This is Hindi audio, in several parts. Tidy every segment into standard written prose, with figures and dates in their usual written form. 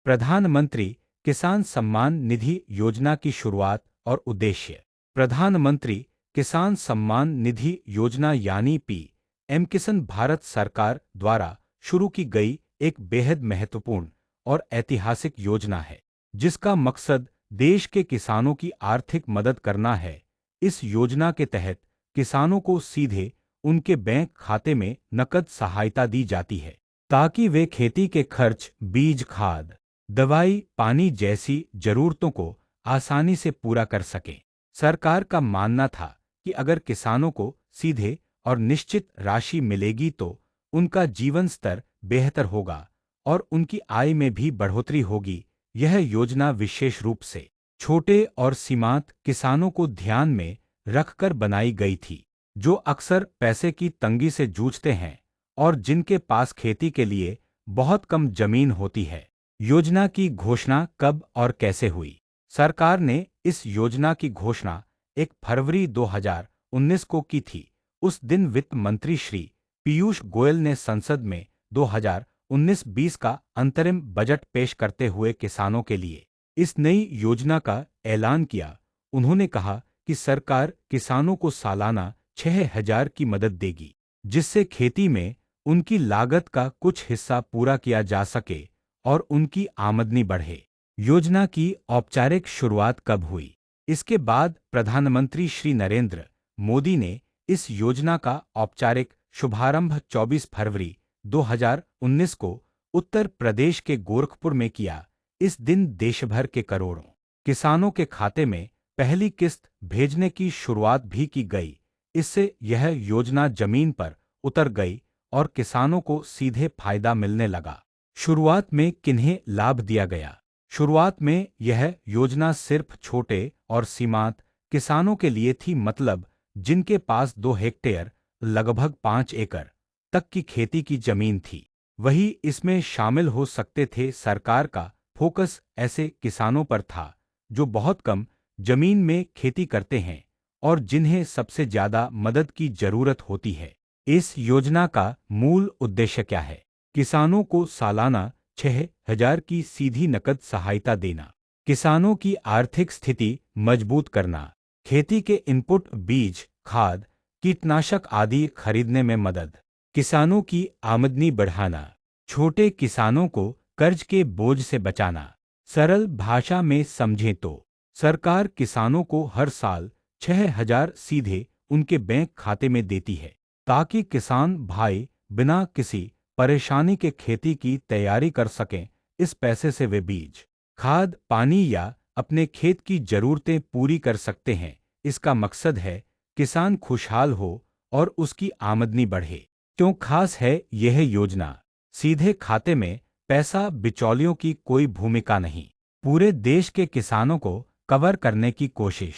प्रधानमंत्री किसान सम्मान निधि योजना की शुरुआत और उद्देश्य। प्रधानमंत्री किसान सम्मान निधि योजना यानी पीएम किसान भारत सरकार द्वारा शुरू की गई एक बेहद महत्वपूर्ण और ऐतिहासिक योजना है, जिसका मकसद देश के किसानों की आर्थिक मदद करना है। इस योजना के तहत किसानों को सीधे उनके बैंक खाते में नकद सहायता दी जाती है, ताकि वे खेती के खर्च, बीज, खाद, दवाई, पानी जैसी जरूरतों को आसानी से पूरा कर सकें। सरकार का मानना था कि अगर किसानों को सीधे और निश्चित राशि मिलेगी तो उनका जीवन स्तर बेहतर होगा और उनकी आय में भी बढ़ोतरी होगी। यह योजना विशेष रूप से छोटे और सीमांत किसानों को ध्यान में रखकर बनाई गई थी, जो अक्सर पैसे की तंगी से जूझते हैं और जिनके पास खेती के लिए बहुत कम जमीन होती है। योजना की घोषणा कब और कैसे हुई? सरकार ने इस योजना की घोषणा 1 फरवरी 2019 को की थी। उस दिन वित्त मंत्री श्री पीयूष गोयल ने संसद में 2019-20 का अंतरिम बजट पेश करते हुए किसानों के लिए इस नई योजना का ऐलान किया। उन्होंने कहा कि सरकार किसानों को सालाना 6,000 की मदद देगी, जिससे खेती में उनकी लागत का कुछ हिस्सा पूरा किया जा सके और उनकी आमदनी बढ़े। योजना की औपचारिक शुरुआत कब हुई? इसके बाद प्रधानमंत्री श्री नरेंद्र मोदी ने इस योजना का औपचारिक शुभारंभ 24 फरवरी 2019 को उत्तर प्रदेश के गोरखपुर में किया। इस दिन देशभर के करोड़ों किसानों के खाते में पहली किस्त भेजने की शुरुआत भी की गई। इससे यह योजना जमीन पर उतर गई और किसानों को सीधे फायदा मिलने लगा। शुरुआत में किन्हें लाभ दिया गया? शुरुआत में यह योजना सिर्फ छोटे और सीमांत किसानों के लिए थी, मतलब जिनके पास 2 हेक्टेयर लगभग 5 एकड़ तक की खेती की जमीन थी, वही इसमें शामिल हो सकते थे। सरकार का फोकस ऐसे किसानों पर था जो बहुत कम जमीन में खेती करते हैं और जिन्हें सबसे ज्यादा मदद की जरूरत होती है। इस योजना का मूल उद्देश्य क्या है? किसानों को सालाना 6,000 की सीधी नकद सहायता देना, किसानों की आर्थिक स्थिति मजबूत करना, खेती के इनपुट, बीज, खाद, कीटनाशक आदि खरीदने में मदद, किसानों की आमदनी बढ़ाना, छोटे किसानों को कर्ज के बोझ से बचाना। सरल भाषा में समझें तो सरकार किसानों को हर साल 6,000 सीधे उनके बैंक खाते में देती है, ताकि किसान भाई बिना किसी परेशानी के खेती की तैयारी कर सकें। इस पैसे से वे बीज, खाद, पानी या अपने खेत की जरूरतें पूरी कर सकते हैं। इसका मकसद है किसान खुशहाल हो और उसकी आमदनी बढ़े। क्यों खास है यह योजना? सीधे खाते में पैसा, बिचौलियों की कोई भूमिका नहीं, पूरे देश के किसानों को कवर करने की कोशिश,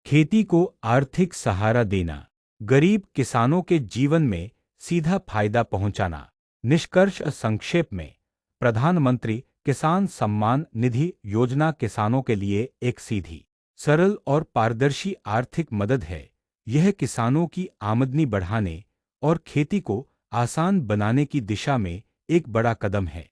खेती को आर्थिक सहारा देना, गरीब किसानों के जीवन में सीधा फायदा पहुंचाना। निष्कर्ष संक्षेप में, प्रधानमंत्री किसान सम्मान निधि योजना किसानों के लिए एक सीधी, सरल और पारदर्शी आर्थिक मदद है। यह किसानों की आमदनी बढ़ाने और खेती को आसान बनाने की दिशा में एक बड़ा कदम है।